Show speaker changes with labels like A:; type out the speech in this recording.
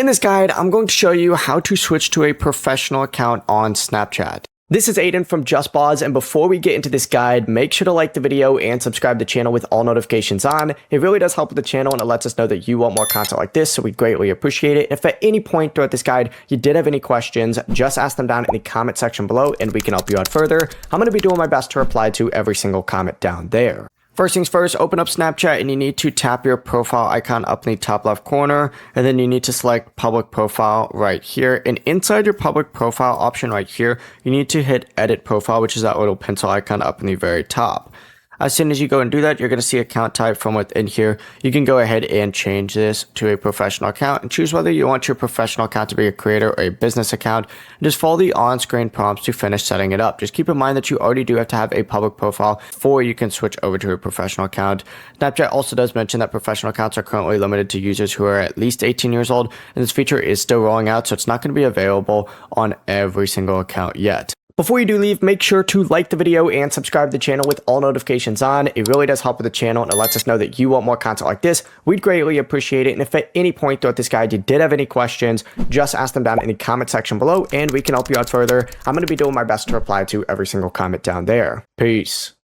A: In this guide, I'm going to show you how to switch to a professional account on Snapchat. This is Aiden from JustBoz, and before we get into this guide, make sure to like the video and subscribe to the channel with all notifications on. It really does help with the channel and it lets us know that you want more content like this, so we greatly appreciate it. If at any point throughout this guide you did have any questions, just ask them down in the comment section below and we can help you out further. I'm going to be doing my best to reply to every single comment down there. First things first, open up Snapchat and you need to tap your profile icon up in the top left corner, and then you need to select public profile right here. And inside your public profile option right here, you need to hit edit profile, which is that little pencil icon up in the very top. As soon as you go and do that, you're going to see account type from within here. You can go ahead and change this to a professional account and choose whether you want your professional account to be a creator or a business account. And just follow the on-screen prompts to finish setting it up. Just keep in mind that you already do have to have a public profile before you can switch over to a professional account. Snapchat also does mention that professional accounts are currently limited to users who are at least 18 years old, and this feature is still rolling out, so it's not going to be available on every single account yet. Before you do leave, make sure to like the video and subscribe to the channel with all notifications on. It really does help with the channel and it lets us know that you want more content like this. We'd greatly appreciate it. And if at any point throughout this guide you did have any questions, just ask them down in the comment section below and we can help you out further. I'm going to be doing my best to reply to every single comment down there. Peace.